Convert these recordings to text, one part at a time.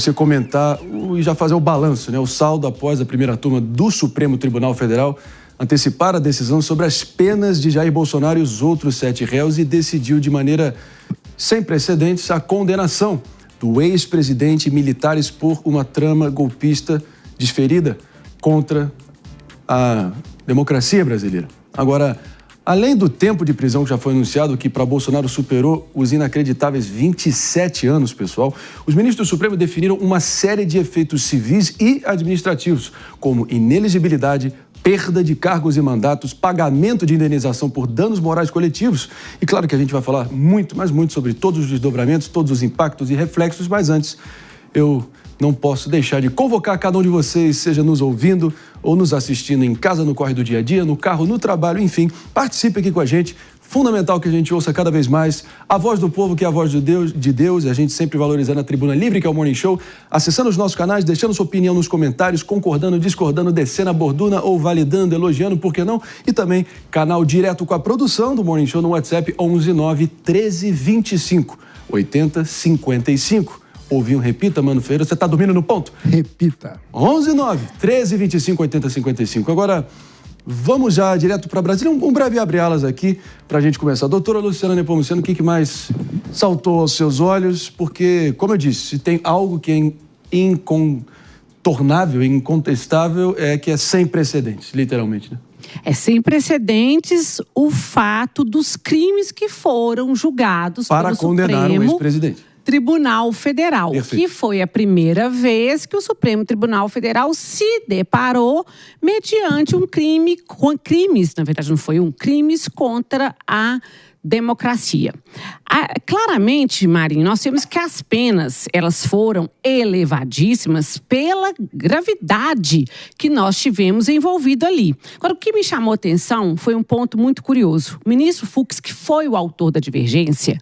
Você comentar e já fazer o balanço, né? O saldo após a primeira turma do Supremo Tribunal Federal antecipar a decisão sobre as penas de Jair Bolsonaro e os outros 7 réus e decidiu de maneira sem precedentes a condenação do ex-presidente e militares por uma trama golpista desferida contra a democracia brasileira. Agora, além do tempo de prisão que já foi anunciado, que para Bolsonaro superou os inacreditáveis 27 anos, pessoal, os ministros do Supremo definiram uma série de efeitos civis e administrativos, como inelegibilidade, perda de cargos e mandatos, pagamento de indenização por danos morais coletivos. E claro que a gente vai falar muito, mas muito sobre todos os desdobramentos, todos os impactos e reflexos, mas antes eu não posso deixar de convocar cada um de vocês, seja nos ouvindo ou nos assistindo em casa, no corre do dia a dia, no carro, no trabalho, enfim, participe aqui com a gente. Fundamental que a gente ouça cada vez mais a voz do povo, que é a voz de Deus, e a gente sempre valorizando a Tribuna Livre, que é o Morning Show, acessando os nossos canais, deixando sua opinião nos comentários, concordando, discordando, descendo a borduna ou validando, elogiando, por que não? E também canal direto com a produção do Morning Show no WhatsApp 119 1325 8055. Ouviu? Repita, Mano Ferreira, você está dormindo no ponto? Repita. 119 1325 8055. Agora, vamos já direto para Brasília. Um breve abre-alas aqui para a gente começar. Doutora Luciana Nepomuceno, o que mais saltou aos seus olhos? Porque, como eu disse, se tem algo que é incontornável, incontestável, é que é sem precedentes, literalmente, né? É sem precedentes o fato dos crimes que foram julgados para condenar um ex-presidente. Tribunal Federal, Perfeito. que foi a primeira vez que o Supremo Tribunal Federal se deparou mediante um crime, crimes, na verdade não foi crimes contra a democracia. Claramente, Marinho, nós temos que as penas, elas foram elevadíssimas pela gravidade que nós tivemos envolvido ali. Agora, o que me chamou a atenção foi um ponto muito curioso. O ministro Fux, que foi o autor da divergência,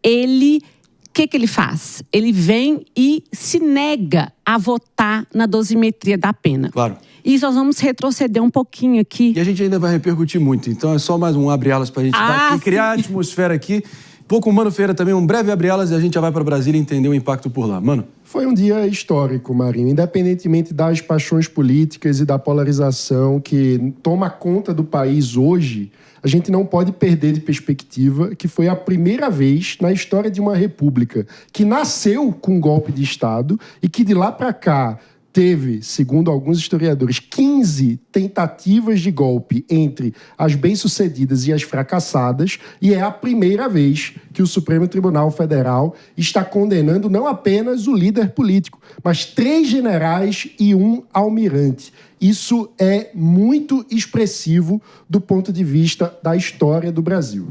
o que ele faz? Ele vem e se nega a votar na dosimetria da pena. Claro. E nós vamos retroceder um pouquinho aqui. E a gente ainda vai repercutir muito, então é só mais um abre-alas para a gente dar aqui, criar a atmosfera aqui. Vou com o Mano Ferreira também, um breve abre-alas e a gente já vai para Brasília entender o impacto por lá. Mano. Foi um dia histórico, Marinho, independentemente das paixões políticas e da polarização que toma conta do país hoje, a gente não pode perder de perspectiva que foi a primeira vez na história de uma república que nasceu com um golpe de Estado e que de lá para cá teve, segundo alguns historiadores, 15 tentativas de golpe entre as bem-sucedidas e as fracassadas, e é a primeira vez que o Supremo Tribunal Federal está condenando não apenas o líder político, mas 3 generais e 1 almirante. Isso é muito expressivo do ponto de vista da história do Brasil.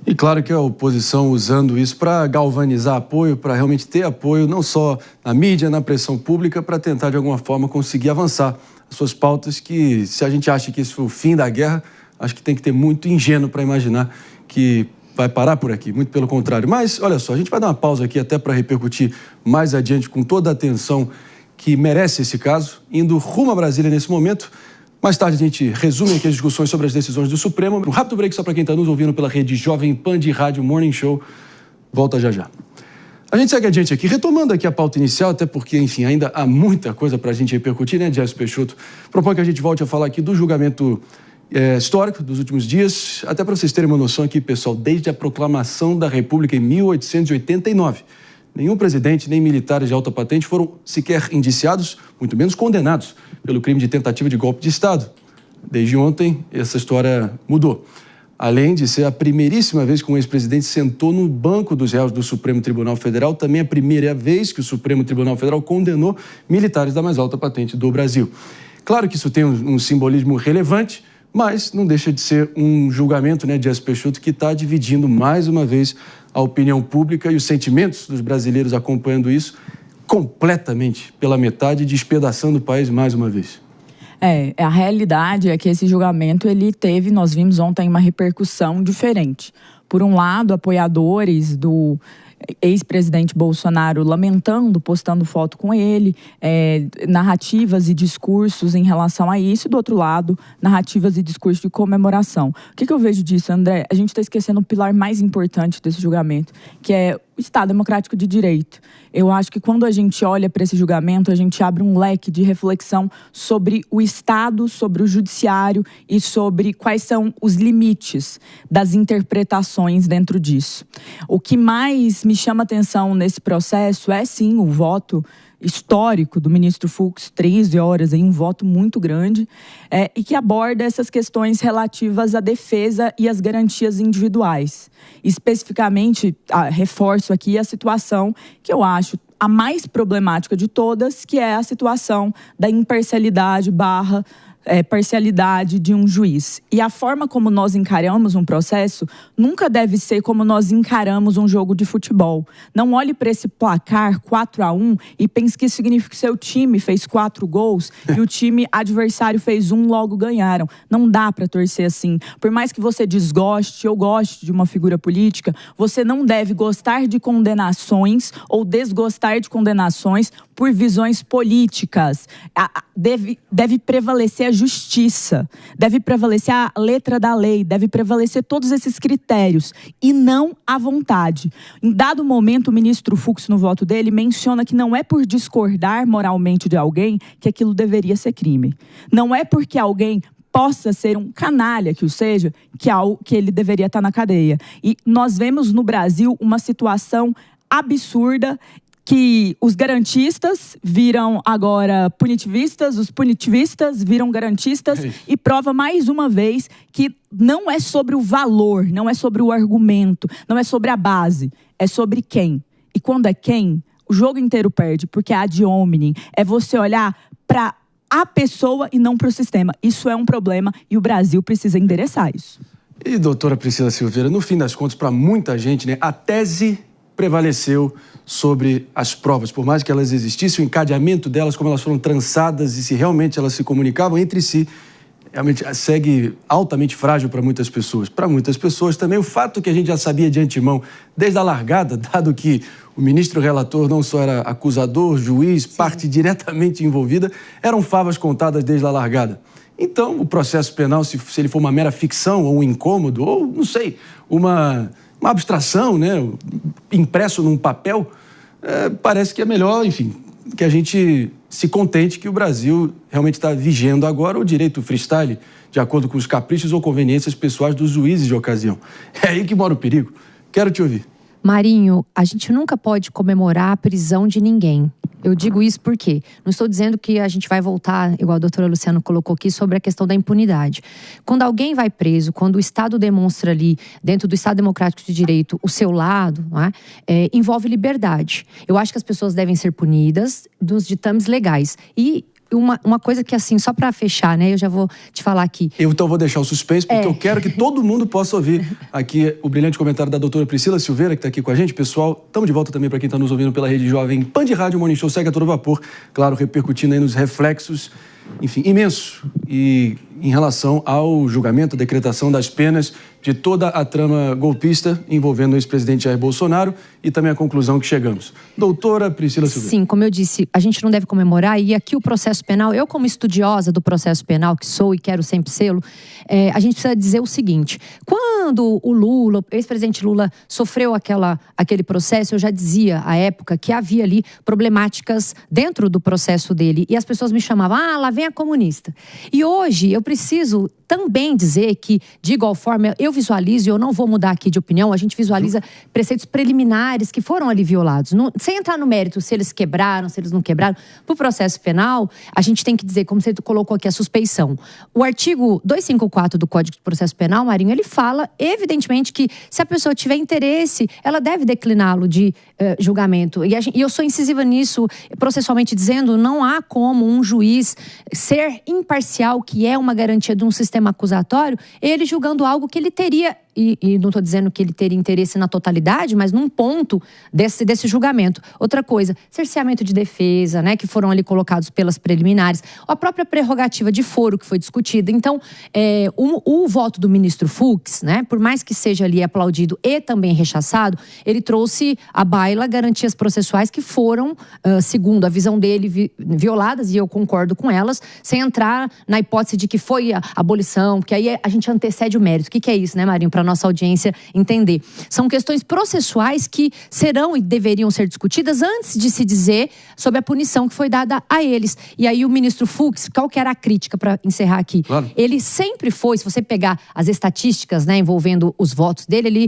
E claro que a oposição usando isso para galvanizar apoio, para realmente ter apoio, não só na mídia, na pressão pública, para tentar de alguma forma conseguir avançar as suas pautas, que se a gente acha que esse foi o fim da guerra, acho que tem que ter muito ingênuo para imaginar que vai parar por aqui, muito pelo contrário. Mas, olha só, a gente vai dar uma pausa aqui até para repercutir mais adiante com toda a atenção que merece esse caso, indo rumo a Brasília nesse momento. Mais tarde a gente resume aqui as discussões sobre as decisões do Supremo. Um rápido break só para quem está nos ouvindo pela rede Jovem Pan de Rádio Morning Show. Volta já já. A gente segue adiante aqui, retomando aqui a pauta inicial, até porque, enfim, ainda há muita coisa para a gente repercutir, né, Jércio Peixoto? Proponho que a gente volte a falar aqui do julgamento histórico dos últimos dias, até para vocês terem uma noção aqui, pessoal, desde a proclamação da República em 1889. Nenhum presidente, nem militares de alta patente foram sequer indiciados, muito menos condenados, pelo crime de tentativa de golpe de Estado. Desde ontem, essa história mudou. Além de ser a primeiríssima vez que um ex-presidente sentou no banco dos réus do Supremo Tribunal Federal, também a primeira vez que o Supremo Tribunal Federal condenou militares da mais alta patente do Brasil. Claro que isso tem um simbolismo relevante, mas não deixa de ser um julgamento, né, de Jércio Peixoto, que está dividindo mais uma vez a opinião pública e os sentimentos dos brasileiros acompanhando isso completamente pela metade, despedaçando o país mais uma vez. A realidade é que esse julgamento, nós vimos ontem uma repercussão diferente. Por um lado, apoiadores do ex-presidente Bolsonaro lamentando, postando foto com ele, narrativas e discursos em relação a isso, e do outro lado, narrativas e discursos de comemoração. O que eu vejo disso, André? A gente está esquecendo o pilar mais importante desse julgamento, que é o Estado Democrático de Direito. Eu acho que quando a gente olha para esse julgamento, a gente abre um leque de reflexão sobre o Estado, sobre o Judiciário e sobre quais são os limites das interpretações dentro disso. O que mais me chama atenção nesse processo é, sim, o voto histórico do ministro Fux, 13 horas, um voto muito grande, e que aborda essas questões relativas à defesa e às garantias individuais. Especificamente, reforço aqui a situação que eu acho a mais problemática de todas, que é a situação da imparcialidade parcialidade de um juiz. E a forma como nós encaramos um processo nunca deve ser como nós encaramos um jogo de futebol. Não olhe para esse placar 4-1 e pense que isso significa que seu time fez 4 gols e o time adversário fez 1, logo ganharam. Não dá para torcer assim. Por mais que você desgoste ou goste de uma figura política, você não deve gostar de condenações ou desgostar de condenações por visões políticas. Deve prevalecer a justiça, deve prevalecer a letra da lei, deve prevalecer todos esses critérios e não a vontade. Em dado momento, o ministro Fux, no voto dele, menciona que não é por discordar moralmente de alguém que aquilo deveria ser crime. Não é porque alguém possa ser um canalha, que o seja, que ele deveria estar na cadeia. E nós vemos no Brasil uma situação absurda, que os garantistas viram agora punitivistas, os punitivistas viram garantistas, e prova mais uma vez que não é sobre o valor, não é sobre o argumento, não é sobre a base, é sobre quem. E quando é quem, o jogo inteiro perde, porque é ad hominem, é você olhar para a pessoa e não para o sistema. Isso é um problema e o Brasil precisa endereçar isso. E, doutora Priscila Silveira, no fim das contas, para muita gente, né, a tese prevaleceu sobre as provas, por mais que elas existissem, o encadeamento delas, como elas foram trançadas e se realmente elas se comunicavam entre si, realmente segue altamente frágil para muitas pessoas. Para muitas pessoas também o fato que a gente já sabia de antemão, desde a largada, dado que o ministro relator não só era acusador, juiz, parte diretamente envolvida, eram favas contadas desde a largada. Então, o processo penal, se ele for uma mera ficção ou um incômodo, ou, não sei, uma abstração, né, impresso num papel, parece que é melhor, enfim, que a gente se contente que o Brasil realmente está vigendo agora o direito freestyle, de acordo com os caprichos ou conveniências pessoais dos juízes de ocasião. É aí que mora o perigo. Quero te ouvir. Marinho, a gente nunca pode comemorar a prisão de ninguém. Eu digo isso porque não estou dizendo que a gente vai voltar, igual a doutora Luciana colocou aqui, sobre a questão da impunidade. Quando alguém vai preso, quando o Estado demonstra ali, dentro do Estado Democrático de Direito, o seu lado, não é? Envolve liberdade. Eu acho que as pessoas devem ser punidas dos ditames legais. E uma coisa que, assim, só para fechar, né? Eu já vou te falar aqui. Eu então vou deixar o suspense, porque eu quero que todo mundo possa ouvir aqui o brilhante comentário da doutora Priscila Silveira, que está aqui com a gente. Pessoal, estamos de volta também para quem está nos ouvindo pela Rede Jovem Pan de Rádio Morning Show, segue a todo vapor. Claro, repercutindo aí nos reflexos, enfim, imenso. E em relação ao julgamento, a decretação das penas de toda a trama golpista envolvendo o ex-presidente Jair Bolsonaro e também a conclusão que chegamos. Doutora Priscila Silveira. Sim, como eu disse, a gente não deve comemorar, e aqui o processo penal, eu como estudiosa do processo penal, que sou e quero sempre sê-lo, a gente precisa dizer o seguinte: quando o Lula, o ex-presidente Lula, sofreu aquele processo, eu já dizia à época que havia ali problemáticas dentro do processo dele, e as pessoas me chamavam, lá vem a comunista. E hoje eu preciso também dizer que, de igual forma, eu visualizo, e eu não vou mudar aqui de opinião, a gente visualiza preceitos preliminares que foram ali violados. Sem entrar no mérito se eles quebraram, se eles não quebraram. Para o processo penal, a gente tem que dizer, como você colocou aqui, a suspeição. O artigo 254 do Código de Processo Penal, Marinho, ele fala, evidentemente, que se a pessoa tiver interesse, ela deve decliná-lo de julgamento. E eu sou incisiva nisso, processualmente dizendo, não há como um juiz ser imparcial, que é uma garantia de um sistema acusatório, ele julgando algo que ele teria, e não estou dizendo que ele teria interesse na totalidade, mas num ponto desse julgamento. Outra coisa, cerceamento de defesa, né, que foram ali colocados pelas preliminares, a própria prerrogativa de foro que foi discutida. Então, o voto do ministro Fux, né, por mais que seja ali aplaudido e também rechaçado, ele trouxe à baila garantias processuais que foram, segundo a visão dele, violadas, e eu concordo com elas, sem entrar na hipótese de que foi a abolição, porque aí a gente antecede o mérito. O que é isso, né, Marinho? Para para a nossa audiência entender. São questões processuais que serão e deveriam ser discutidas antes de se dizer sobre a punição que foi dada a eles. E aí o ministro Fux, qual que era a crítica para encerrar aqui? Claro. Ele sempre foi, se você pegar as estatísticas, né, envolvendo os votos dele, ele,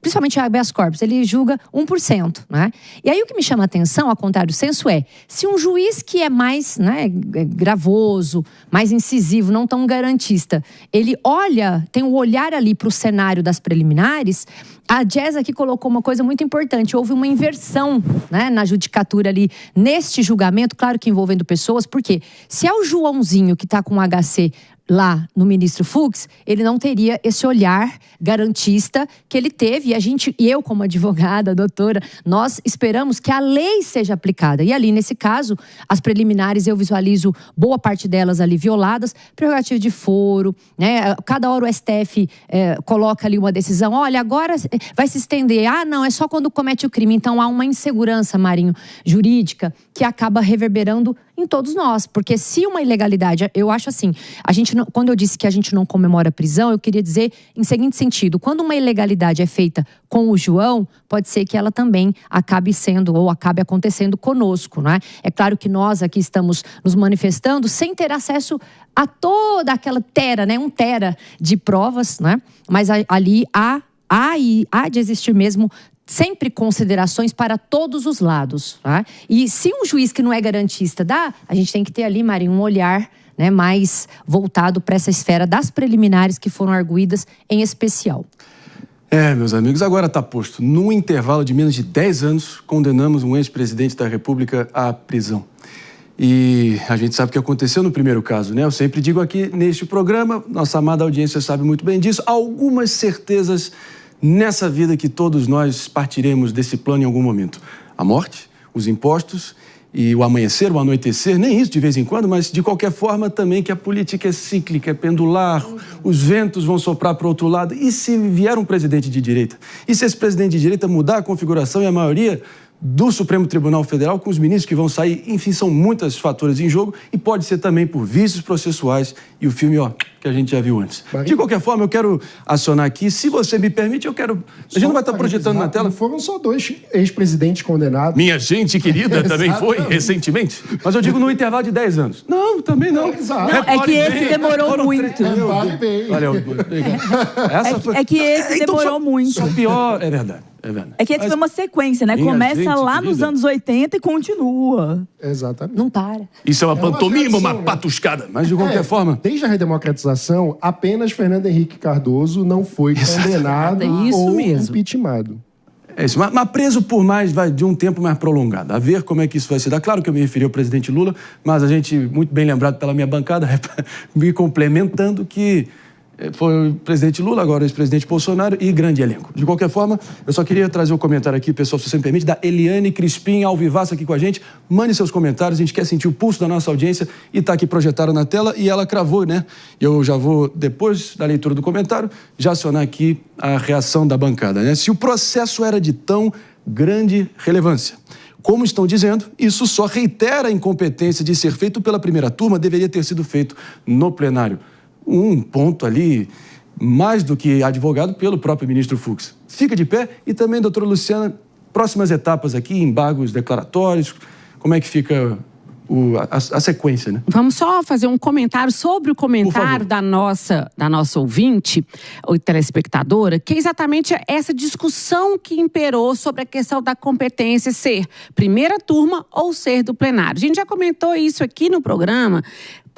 principalmente a habeas corpus, ele julga 1%, né? E aí o que me chama a atenção, ao contrário do senso, é se um juiz que é mais, né, gravoso, mais incisivo, não tão garantista, ele olha, tem um olhar ali para o cenário das preliminares. A Jess aqui colocou uma coisa muito importante. Houve uma inversão, né, na judicatura ali, neste julgamento, claro que envolvendo pessoas, porque se é o Joãozinho que está com o HC lá no ministro Fux, ele não teria esse olhar garantista que ele teve. E eu, como advogada, doutora, nós esperamos que a lei seja aplicada. E ali, nesse caso, as preliminares, eu visualizo boa parte delas ali violadas, prerrogativa de foro, né? Cada hora o STF coloca ali uma decisão, olha, agora vai se estender. Ah, não, é só quando comete o crime. Então há uma insegurança, Marinho, jurídica, que acaba reverberando em todos nós, porque se uma ilegalidade, eu acho assim, a gente não, quando eu disse que a gente não comemora a prisão, eu queria dizer em seguinte sentido, quando uma ilegalidade é feita com o João, pode ser que ela também acabe sendo ou acabe acontecendo conosco, não é? É claro que nós aqui estamos nos manifestando sem ter acesso a toda aquela tera, né, 1 tera de provas, né? Mas ali há de existir mesmo sempre considerações para todos os lados, tá? E se um juiz que não é garantista dá, a gente tem que ter ali, Marinho, um olhar, né, mais voltado para essa esfera das preliminares que foram arguidas em especial. Meus amigos, agora está posto. Num intervalo de menos de 10 anos, condenamos um ex-presidente da República à prisão. E a gente sabe o que aconteceu no primeiro caso, né? Eu sempre digo aqui neste programa, nossa amada audiência sabe muito bem disso, algumas certezas nessa vida que todos nós partiremos desse plano em algum momento. A morte, os impostos e o amanhecer, o anoitecer, nem isso de vez em quando, mas de qualquer forma também que a política é cíclica, é pendular, os ventos vão soprar para o outro lado. E se vier um presidente de direita? E se esse presidente de direita mudar a configuração e a maioria do Supremo Tribunal Federal, com os ministros que vão sair, enfim, são muitos fatores em jogo e pode ser também por vícios processuais e o filme, que a gente já viu antes. De qualquer forma, eu quero acionar aqui, se você me permite, a gente não vai estar projetando na tela. Não foram só 2 ex-presidentes condenados. Minha gente querida também foi, recentemente. Mas eu digo no intervalo de 10 anos. Não, também não. Exato. Não, é que esse demorou muito. É que esse demorou muito. Só pior, é verdade. É que esse foi uma sequência, né? Começa lá nos anos 80 e continua. Exatamente. Não para. Isso é uma pantomima, uma patuscada. Mas de qualquer forma... Desde a redemocratização, apenas Fernando Henrique Cardoso não foi condenado ou impeachmentado. É isso, mas preso por mais, de um tempo mais prolongado. A ver como é que isso vai se dar. Claro que eu me referi ao presidente Lula, mas a gente, muito bem lembrado pela minha bancada, me complementando que foi o presidente Lula, agora o ex-presidente Bolsonaro e grande elenco. De qualquer forma, eu só queria trazer um comentário aqui, pessoal, se você me permite, da Eliane Crispim, ao vivaço aqui com a gente. Mande seus comentários, a gente quer sentir o pulso da nossa audiência e está aqui projetado na tela e ela cravou, né? Eu já vou, depois da leitura do comentário, já acionar aqui a reação da bancada, né? Se o processo era de tão grande relevância, como estão dizendo, isso só reitera a incompetência de ser feito pela primeira turma, deveria ter sido feito no plenário. Um ponto ali, mais do que advogado pelo próprio ministro Fux. Fica de pé e também, doutora Luciana, próximas etapas aqui, embargos declaratórios, como é que fica a sequência, né? Vamos só fazer um comentário sobre o comentário da nossa ouvinte, ou telespectadora, que é exatamente essa discussão que imperou sobre a questão da competência ser primeira turma ou ser do plenário. A gente já comentou isso aqui no programa.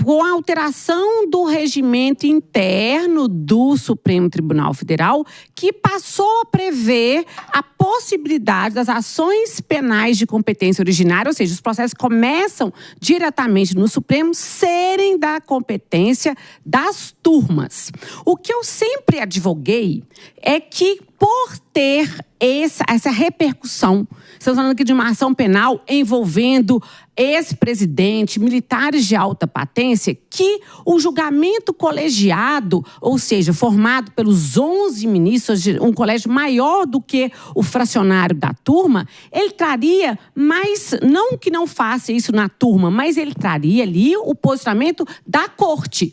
Com a alteração do regimento interno do Supremo Tribunal Federal, que passou a prever a possibilidade das ações penais de competência originária, ou seja, os processos começam diretamente no Supremo, serem da competência das turmas. O que eu sempre advoguei é que por ter essa repercussão. Estamos falando aqui de uma ação penal envolvendo ex-presidente, militares de alta patência, que o julgamento colegiado, ou seja, formado pelos 11 ministros, um colégio maior do que o fracionário da turma, ele traria mais, não que não faça isso na turma, mas ele traria ali o posicionamento da corte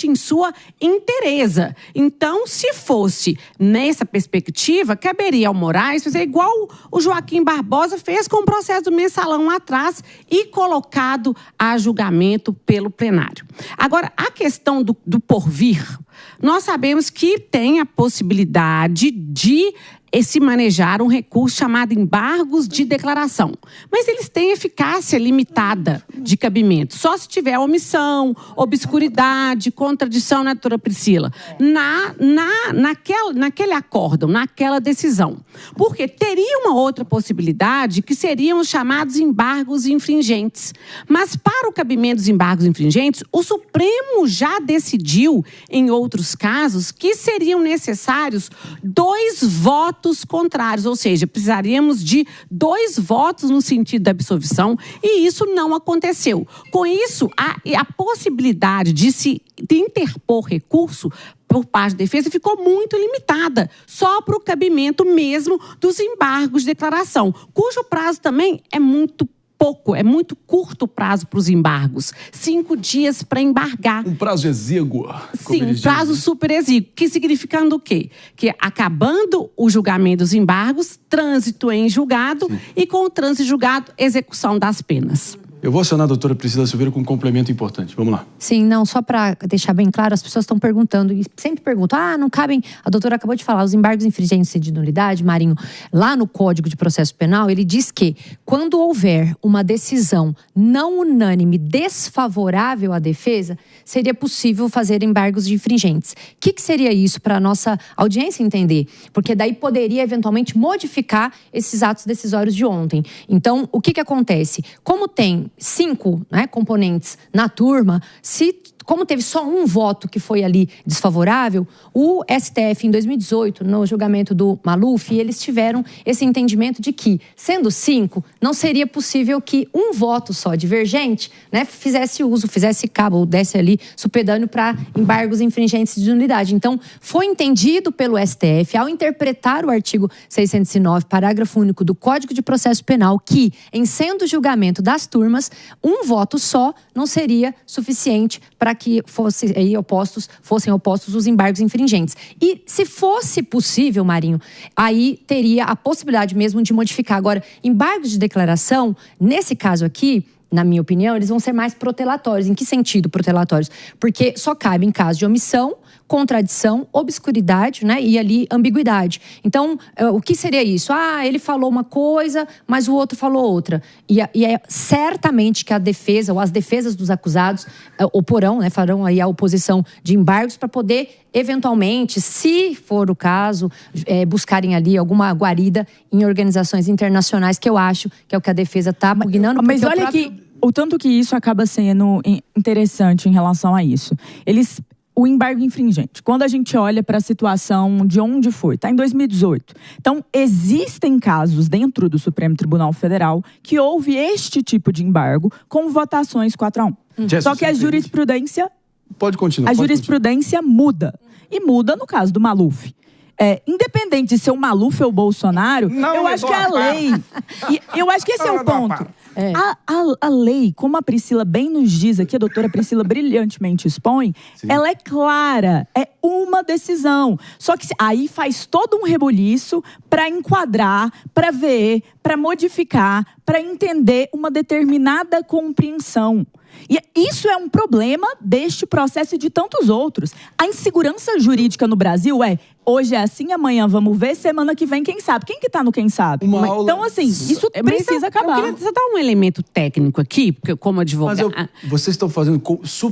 em sua inteireza. Então, se fosse nessa perspectiva, caberia ao Moraes fazer igual o Joaquim Barbosa fez com o processo do Mensalão lá atrás e colocado a julgamento pelo plenário. Agora, a questão do porvir, nós sabemos que tem a possibilidade de se manejar um recurso chamado embargos de declaração. Mas eles têm eficácia limitada de cabimento. Só se tiver omissão, obscuridade, contradição, né, doutora Priscila? Naquele acórdão, naquela decisão. Porque teria uma outra possibilidade que seriam os chamados embargos infringentes. Mas para o cabimento dos embargos infringentes, o Supremo já decidiu, em outros casos, que seriam necessários 2 votos contrários, ou seja, precisaríamos de 2 votos no sentido da absolvição, e isso não aconteceu. Com isso, a possibilidade de interpor recurso por parte da defesa ficou muito limitada, só para o cabimento mesmo dos embargos de declaração, cujo prazo também é muito pouco, é muito curto o prazo para os embargos. 5 dias para embargar. Um prazo exíguo. Sim, um prazo super exíguo. Que significando o quê? Que acabando o julgamento dos embargos, trânsito em julgado. Sim. E com o trânsito em julgado, execução das penas. Eu vou acionar a doutora Priscila Silveira com um complemento importante. Vamos lá. Sim, não, só para deixar bem claro, as pessoas estão perguntando, e sempre perguntam, não cabem, a doutora acabou de falar, os embargos infringentes de nulidade, Marinho, lá no Código de Processo Penal, ele diz que quando houver uma decisão não unânime desfavorável à defesa, seria possível fazer embargos de infringentes. O que seria isso para a nossa audiência entender? Porque daí poderia eventualmente modificar esses atos decisórios de ontem. Então, o que acontece? Como tem 5 componentes na turma, como teve só um voto que foi ali desfavorável, o STF, em 2018, no julgamento do Maluf, eles tiveram esse entendimento de que, sendo 5, não seria possível que um voto só divergente fizesse cabo ou desse ali supedâneo para embargos infringentes de nulidade. Então, foi entendido pelo STF, ao interpretar o artigo 609, parágrafo único do Código de Processo Penal, que, em sendo julgamento das turmas, um voto só não seria suficiente para que fossem opostos os embargos infringentes. E se fosse possível, Marinho, aí teria a possibilidade mesmo de modificar. Agora, embargos de declaração, nesse caso aqui, na minha opinião, eles vão ser mais protelatórios. Em que sentido protelatórios? Porque só cabe em caso de omissão, contradição, obscuridade, e ali ambiguidade. Então, o que seria isso? Ele falou uma coisa, mas o outro falou outra. E é certamente que a defesa, ou as defesas dos acusados, oporão, farão aí a oposição de embargos para poder, eventualmente, se for o caso, buscarem ali alguma guarida em organizações internacionais, que eu acho que é o que a defesa está pugnando. Mas olha que o tanto que isso acaba sendo interessante em relação a isso. O embargo infringente, quando a gente olha para a situação de onde foi, está em 2018. Então, existem casos dentro do Supremo Tribunal Federal que houve este tipo de embargo com votações 4-1. Só que a jurisprudência... Pode continuar. A jurisprudência muda. E muda no caso do Maluf. Independente de ser o Maluf ou o Bolsonaro, eu acho que a lei... Eu acho que esse é o ponto. A lei, como a Priscila bem nos diz aqui, a doutora Priscila brilhantemente expõe, sim, ela é clara, é uma decisão. Só que aí faz todo um rebuliço para enquadrar, para ver, para modificar, para entender uma determinada compreensão. E isso é um problema deste processo e de tantos outros. A insegurança jurídica no Brasil hoje é assim, amanhã vamos ver, semana que vem quem sabe. Quem que tá no quem sabe? Então, assim, isso precisa acabar. Eu queria só dar um elemento técnico aqui, porque como advogado... Mas vocês estão fazendo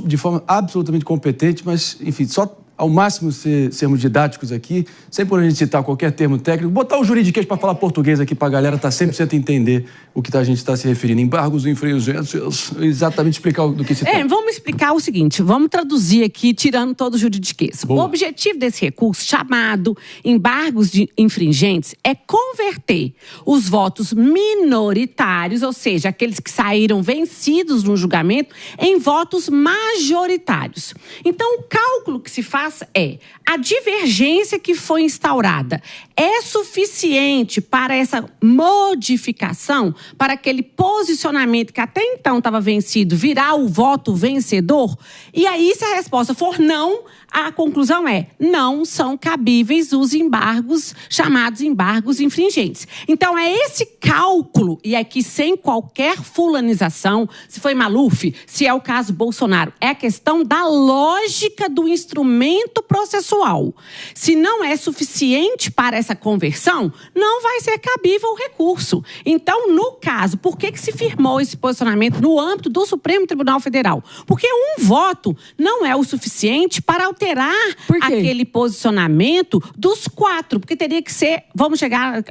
de forma absolutamente competente, mas, enfim, só ao máximo sermos didáticos aqui, sem por a gente citar qualquer termo técnico, botar o juridiquês para falar português aqui para a galera estar 100% entender o que a gente está se referindo. Embargos, infringências, exatamente explicar do que se trata. Vamos explicar o seguinte, vamos traduzir aqui, tirando todo o juridiquês. Boa. O objetivo desse recurso, chamado embargos de infringentes, é converter os votos minoritários, ou seja, aqueles que saíram vencidos no julgamento, em votos majoritários. Então, o cálculo que se faz é a divergência que foi instaurada é suficiente para essa modificação, para aquele posicionamento que até então estava vencido virar o voto vencedor? E aí, se a resposta for não, a conclusão é não são cabíveis os embargos, chamados embargos infringentes. Então, é esse cálculo, e aqui sem qualquer fulanização, se foi Maluf, se é o caso Bolsonaro, é a questão da lógica do instrumento processual. Se não é suficiente para essa conversão, não vai ser cabível o recurso. Então, no caso, por que se firmou esse posicionamento no âmbito do Supremo Tribunal Federal? Porque um voto não é o suficiente para alterar aquele posicionamento dos 4, porque teria que ser, vamos chegar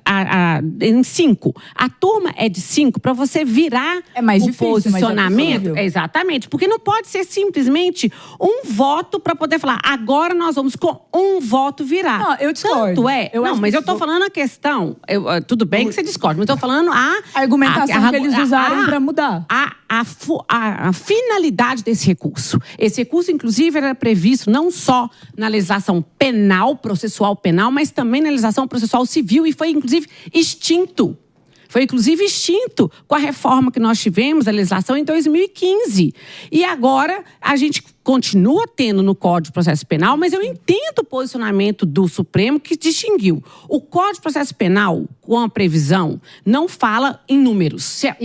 em 5. A turma é de 5 para você virar mais o difícil, posicionamento. Exatamente, porque não pode ser simplesmente um voto para poder falar, agora nós vamos com um voto virar. Não, eu discordo. Tanto mas eu estou falando a questão, tudo bem que você discorda, mas eu estou falando a argumentação que eles usaram para mudar. A finalidade desse recurso. Esse recurso, inclusive, era previsto não só na legislação penal, processual penal, mas também na legislação processual civil e foi, inclusive, extinto. Foi, inclusive, extinto com a reforma que nós tivemos, a legislação, em 2015. E agora, a gente continua tendo no Código de Processo Penal, mas eu entendo o posicionamento do Supremo que distinguiu. O Código de Processo Penal, com a previsão, não fala em números. Se é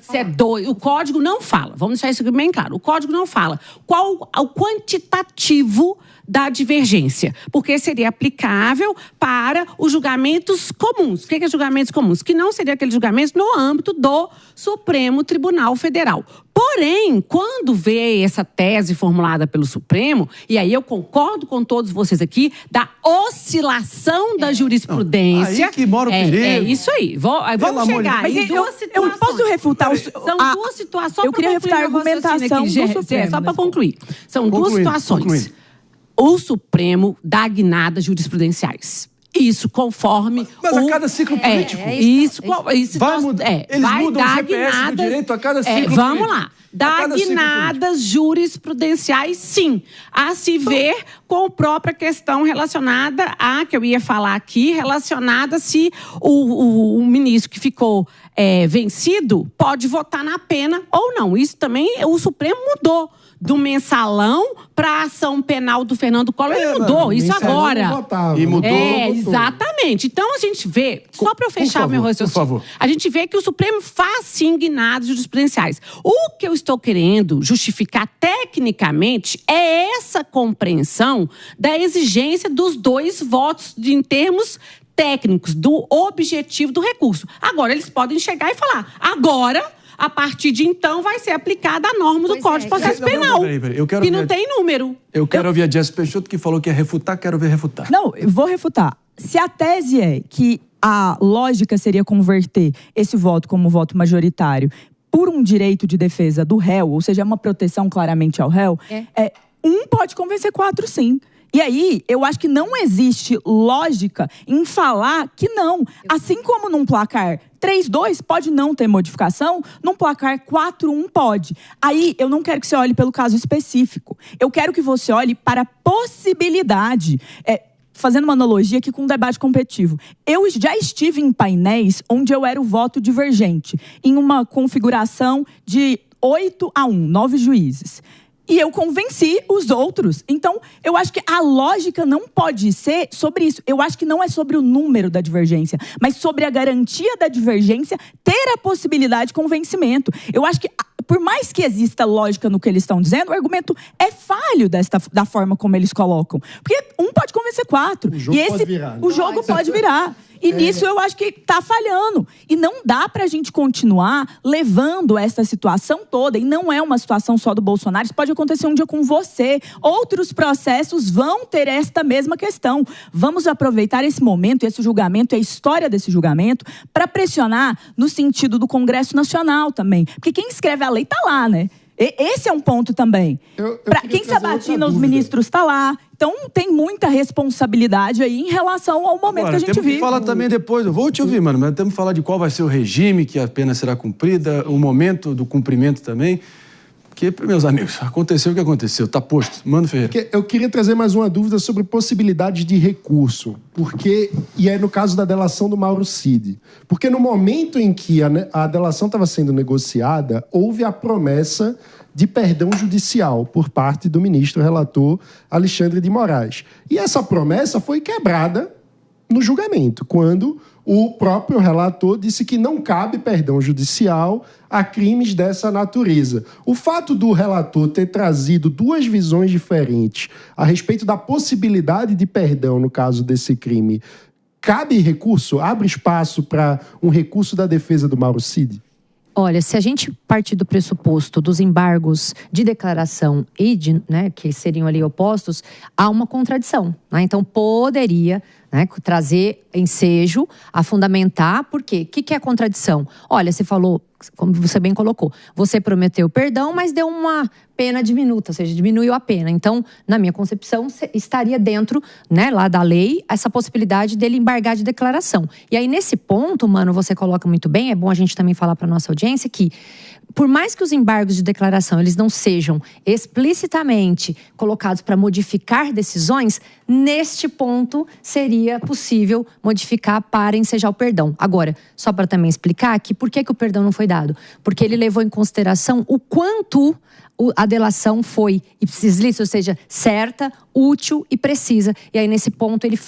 se é 2. O Código não fala. Vamos deixar isso bem claro. O Código não fala qual o quantitativo da divergência, porque seria aplicável para os julgamentos comuns. O que é julgamentos comuns? Que não seria aqueles julgamentos no âmbito do Supremo Tribunal Federal. Porém, quando veio essa tese formulada pelo Supremo, e aí eu concordo com todos vocês aqui, da oscilação da jurisprudência. Aí que mora o perigo. É isso aí. Vamos chegar em duas situações. Eu posso refutar... São duas situações. Eu queria refutar a argumentação do Supremo. Só para concluir. São duas situações. Concluindo. O Supremo dá guinadas jurisprudenciais. Isso conforme Mas a cada ciclo político. Isso vai mudar. Eles vai mudam dar o GPS guinadas, do direito a cada ciclo vamos político. lá. Dá guinadas jurisprudenciais, sim. A se ver com a própria questão relacionada a, que eu ia falar aqui, relacionada se o ministro que ficou vencido pode votar na pena ou não. Isso também o Supremo mudou. Do mensalão para a ação penal do Fernando Collor, ele mudou isso agora. E mudou. Exatamente. Então a gente vê, só para eu fechar meu raciocínio, a gente vê que o Supremo faz sim guinadas jurisprudenciais. O que eu estou querendo justificar tecnicamente é essa compreensão da exigência dos 2 votos em termos técnicos, do objetivo do recurso. Agora, eles podem chegar e falar, a partir de então, vai ser aplicada a norma do Código de Processo Penal. Que não tem número. Eu quero ouvir a Jéssica Peixoto, que falou que ia refutar, quero ver refutar. Não, eu vou refutar. Se a tese é que a lógica seria converter esse voto como voto majoritário por um direito de defesa do réu, ou seja, uma proteção claramente ao réu, um pode convencer 4, sim. E aí, eu acho que não existe lógica em falar que não. Assim como num placar 3-2 pode não ter modificação, num placar 4-1 pode. Aí, eu não quero que você olhe pelo caso específico. Eu quero que você olhe para a possibilidade. Fazendo uma analogia aqui com um debate competitivo. Eu já estive em painéis onde eu era o voto divergente, em uma configuração de 8-1, 9 juízes. E eu convenci os outros. Então, eu acho que a lógica não pode ser sobre isso. Eu acho que não é sobre o número da divergência, mas sobre a garantia da divergência ter a possibilidade de convencimento. Eu acho que, por mais que exista lógica no que eles estão dizendo, o argumento é falho da forma como eles colocam. Porque um pode convencer 4. O jogo pode virar. O jogo pode virar. E nisso eu acho que está falhando. E não dá para a gente continuar levando essa situação toda. E não é uma situação só do Bolsonaro. Isso pode acontecer um dia com você. Outros processos vão ter esta mesma questão. Vamos aproveitar esse momento, esse julgamento, a história desse julgamento, para pressionar no sentido do Congresso Nacional também. Porque quem escreve a lei está lá, né? Esse é um ponto também. Quem sabatina os ministros está lá. Então, tem muita responsabilidade aí em relação ao momento que a gente vive. Temos que falar também depois, eu vou te ouvir, mano, mas temos que falar de qual vai ser o regime que a pena será cumprida, o momento do cumprimento também. Porque, meus amigos, aconteceu o que aconteceu, tá posto. Mano Ferreira. Eu queria trazer mais uma dúvida sobre possibilidades de recurso. E é no caso da delação do Mauro Cid. Porque no momento em que a delação estava sendo negociada, houve a promessa de perdão judicial por parte do ministro relator Alexandre de Moraes. E essa promessa foi quebrada no julgamento, quando o próprio relator disse que não cabe perdão judicial a crimes dessa natureza. O fato do relator ter trazido duas visões diferentes a respeito da possibilidade de perdão no caso desse crime, cabe recurso? Abre espaço para um recurso da defesa do Mauro Cid? Olha, se a gente partir do pressuposto dos embargos de declaração e que seriam ali opostos, há uma contradição. Né? Então, poderia trazer ensejo a fundamentar. Por quê? O que é a contradição? Olha, você falou, como você bem colocou, você prometeu perdão, mas deu uma pena diminuta, ou seja, diminuiu a pena. Então, na minha concepção, estaria dentro lá da lei essa possibilidade dele embargar de declaração. E aí, nesse ponto, mano, você coloca muito bem, é bom a gente também falar para nossa audiência que, por mais que os embargos de declaração eles não sejam explicitamente colocados para modificar decisões, neste ponto seria possível modificar para ensejar o perdão. Agora, só para também explicar aqui por que o perdão não foi dado. Porque ele levou em consideração o quanto a delação foi ou seja, certa, útil e precisa. E aí, nesse ponto, ele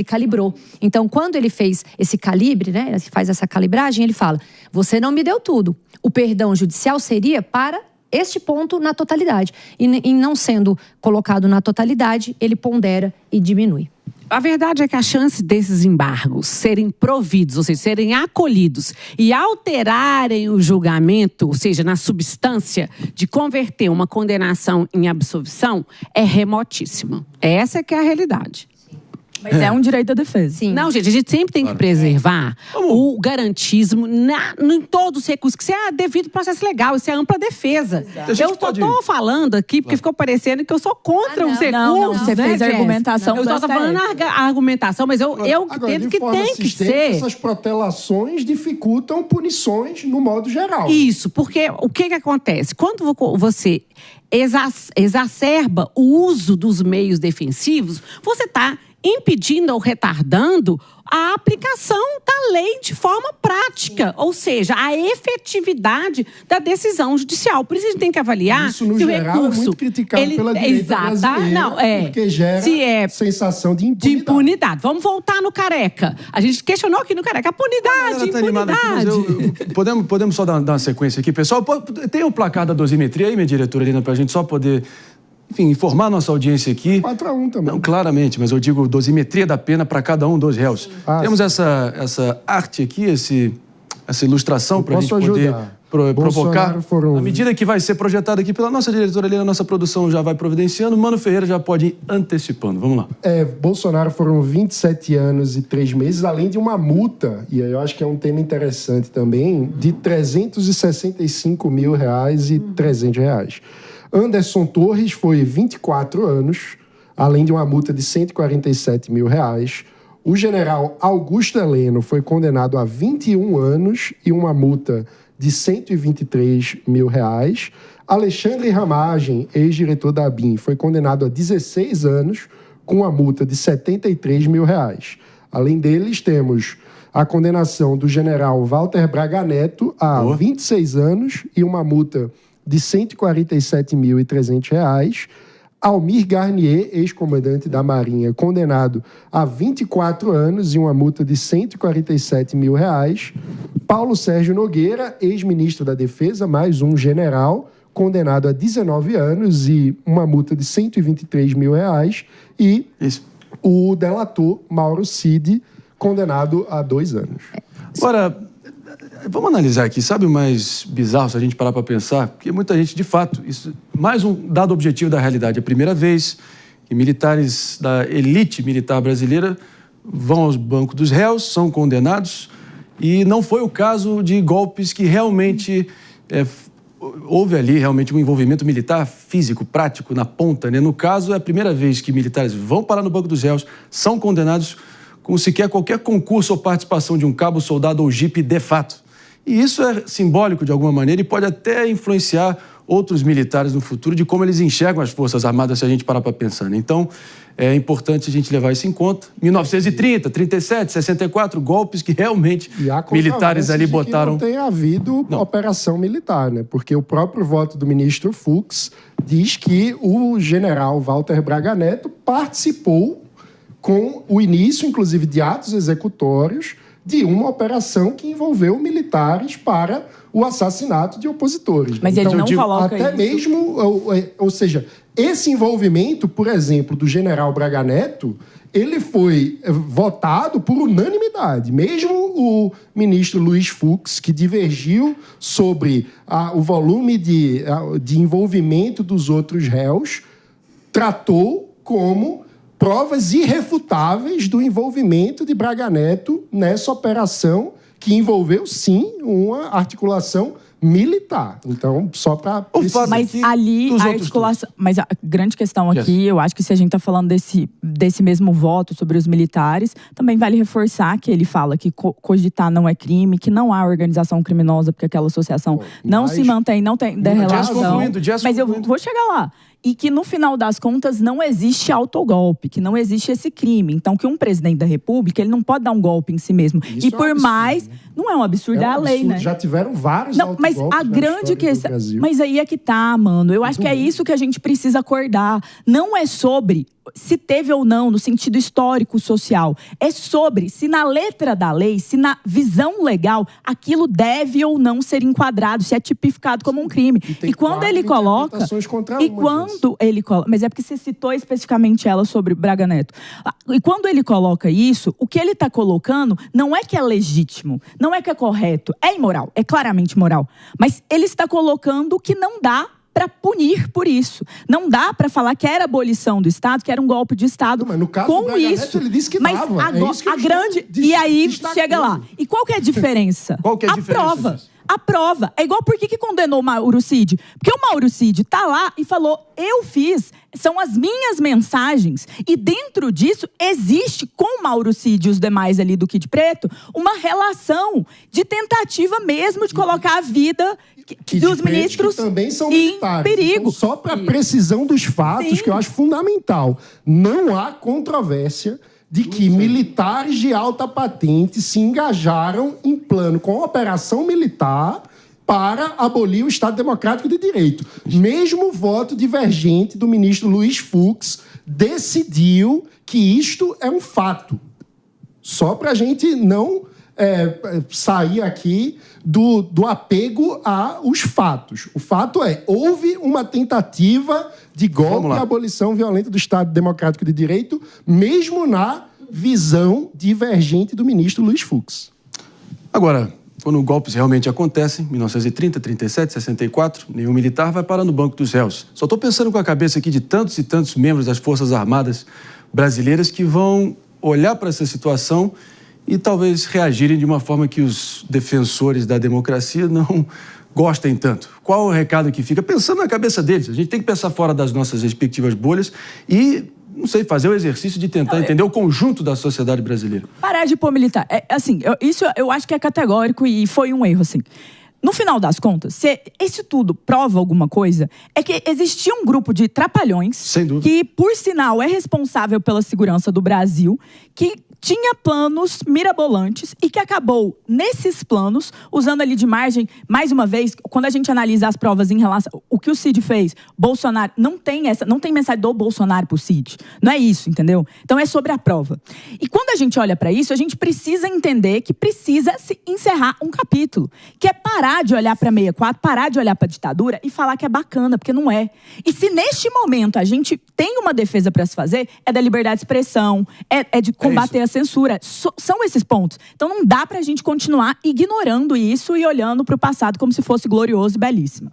calibrou. Então, quando ele fez esse calibre, faz essa calibragem, ele fala, você não me deu tudo. O perdão judicial seria para este ponto na totalidade. E não sendo colocado na totalidade, ele pondera e diminui. A verdade é que a chance desses embargos serem providos, ou seja, serem acolhidos e alterarem o julgamento, ou seja, na substância de converter uma condenação em absolvição, é remotíssima. Essa é que é a realidade. Mas é um direito da defesa. Sim. Não, gente, a gente sempre tem que preservar o garantismo em todos os recursos, que isso é devido processo legal, isso é ampla defesa. Eu só estou falando aqui, porque ficou parecendo que eu sou contra os recursos. Não, você fez a argumentação. Eu só estou falando a argumentação, mas eu entendo que tem que ser. Essas protelações dificultam punições no modo geral. Isso, porque o que acontece? Quando você exacerba o uso dos meios defensivos, você está impedindo ou retardando a aplicação da lei de forma prática, ou seja, a efetividade da decisão judicial. Por isso a gente tem que avaliar isso, no se geral, o recurso... é muito criticado pela direita brasileira, porque gera sensação de impunidade. Vamos voltar no Careca. A gente questionou aqui no Careca. A impunidade. Aqui, podemos só dar uma sequência aqui, pessoal? Tem o placar da dosimetria aí, minha diretora Helena, para a gente só poder... Enfim, informar a nossa audiência aqui. 4-1 também. Não, claramente, mas eu digo dosimetria da pena para cada um dos réus. Temos essa arte aqui, essa ilustração para a gente poder provocar. À medida que vai ser projetado aqui pela nossa diretora ali, a nossa produção já vai providenciando, Mano Ferreira já pode ir antecipando. Vamos lá. Bolsonaro foram 27 anos e 3 meses, além de uma multa, e aí eu acho que é um tema interessante também, de R$365 mil e R$300. Anderson Torres foi 24 anos, além de uma multa de R$147 mil. O general Augusto Heleno foi condenado a 21 anos e uma multa de R$123 mil. Alexandre Ramagem, ex-diretor da ABIN, foi condenado a 16 anos com uma multa de R$73 mil. Além deles, temos a condenação do general Walter Braga Neto a 26 anos e uma multa de R$147.300. Almir Garnier, ex-comandante da Marinha, condenado a 24 anos e uma multa de R$147 mil. Paulo Sérgio Nogueira, ex-ministro da Defesa, mais um general, condenado a 19 anos e uma multa de R$123 mil. E o delator Mauro Cid, condenado a 2 anos. Agora, vamos analisar aqui. Sabe o mais bizarro, se a gente parar para pensar? Porque muita gente, de fato, isso, mais um dado objetivo da realidade. É a primeira vez que militares da elite militar brasileira vão aos bancos dos réus, são condenados, e não foi o caso de golpes que realmente houve ali realmente um envolvimento militar físico, prático, na ponta, né? No caso, é a primeira vez que militares vão parar no banco dos réus, são condenados com sequer qualquer concurso ou participação de um cabo, soldado ou jipe de fato. E isso é simbólico de alguma maneira e pode até influenciar outros militares no futuro de como eles enxergam as Forças Armadas, se a gente parar para pensar, né? Então, é importante a gente levar isso em conta. 1930, 37, 64, golpes que realmente militares ali botaram... Não tem havido operação militar, né? Porque o próprio voto do ministro Fux diz que o general Walter Braga Neto participou com o início, inclusive, de atos executórios de uma operação que envolveu militares para o assassinato de opositores. Mas então, ele não coloca até isso. Mesmo, ou seja, esse envolvimento, por exemplo, do general Braga Neto, ele foi votado por unanimidade. Mesmo o ministro Luiz Fux, que divergiu sobre o volume de envolvimento dos outros réus, tratou como provas irrefutáveis do envolvimento de Braga Neto nessa operação que envolveu, sim, uma articulação militar. Então, só para... Mas ali, a articulação... Mas a grande questão aqui, eu acho que se a gente está falando desse mesmo voto sobre os militares, também vale reforçar que ele fala que cogitar não é crime, que não há organização criminosa, porque aquela associação não se mantém, não tem relação. Mas eu vou chegar lá. E que, no final das contas, não existe autogolpe, que não existe esse crime. Então, que um presidente da República, ele não pode dar um golpe em si mesmo. Isso e por mais... Né? Não é um absurdo, é a lei, né? Já tiveram vários autogolpes. Mas a grande questão... Mas aí é que tá, mano. Eu acho que é isso que a gente precisa acordar. Não é sobre se teve ou não, no sentido histórico, social. É sobre se na letra da lei, se na visão legal, aquilo deve ou não ser enquadrado, se é tipificado como um crime. E quando ele coloca... Mas é porque você citou especificamente ela sobre Braga Neto. E quando ele coloca isso, o que ele está colocando não é que é legítimo, não é que é correto, é imoral, é claramente imoral. Mas ele está colocando que não dá para punir por isso. Não dá para falar que era abolição do Estado, que era um golpe de Estado. Mas no caso com do Braga isso. Neto, ele disse que mas dava. a grande... E aí, chega lá. E qual que é a diferença? Qual que é a diferença? Prova. A prova. É igual por que condenou o Mauro Cid? Porque o Mauro Cid tá lá e falou, eu fiz, são as minhas mensagens. E dentro disso, existe com o Mauro Cid e os demais ali do Kid Preto, uma relação de tentativa mesmo de colocar a vida dos ministros que também são em militares. perigo. Então, só para precisão dos fatos, Sim. que eu acho fundamental. Não há controvérsia de que militares de alta patente se engajaram em plano com a operação militar para abolir o Estado Democrático de Direito. Mesmo o voto divergente do ministro Luiz Fux decidiu que isto é um fato. Só para a gente não sair aqui do apego aos fatos. O fato é, houve uma tentativa de golpe e abolição violenta do Estado Democrático de Direito, mesmo na visão divergente do ministro Luiz Fux. Agora, quando golpes realmente acontecem, 1930, 37, 64, nenhum militar vai parar no banco dos réus. Só estou pensando com a cabeça aqui de tantos e tantos membros das Forças Armadas brasileiras que vão olhar para essa situação e talvez reagirem de uma forma que os defensores da democracia não gostem tanto. Qual o recado que fica? Pensando na cabeça deles. A gente tem que pensar fora das nossas respectivas bolhas e, não sei, fazer o exercício de tentar entender o conjunto da sociedade brasileira. Parar de pôr militar. Isso eu acho que é categórico e foi um erro, assim. No final das contas, se esse tudo prova alguma coisa, é que existia um grupo de trapalhões sem dúvida, que, por sinal, é responsável pela segurança do Brasil, que tinha planos mirabolantes e que acabou, nesses planos, usando ali de margem, mais uma vez, quando a gente analisa as provas em relação o que o Cid fez, Bolsonaro, não tem mensagem do Bolsonaro pro Cid. Não é isso, entendeu? Então é sobre a prova. E quando a gente olha para isso, a gente precisa entender que precisa se encerrar um capítulo, que é parar de olhar para 64, parar de olhar para a ditadura e falar que é bacana, porque não é. E se neste momento a gente tem uma defesa para se fazer, é da liberdade de expressão, é de combater a censura. São esses pontos. Então não dá pra gente continuar ignorando isso e olhando pro passado como se fosse glorioso e belíssimo.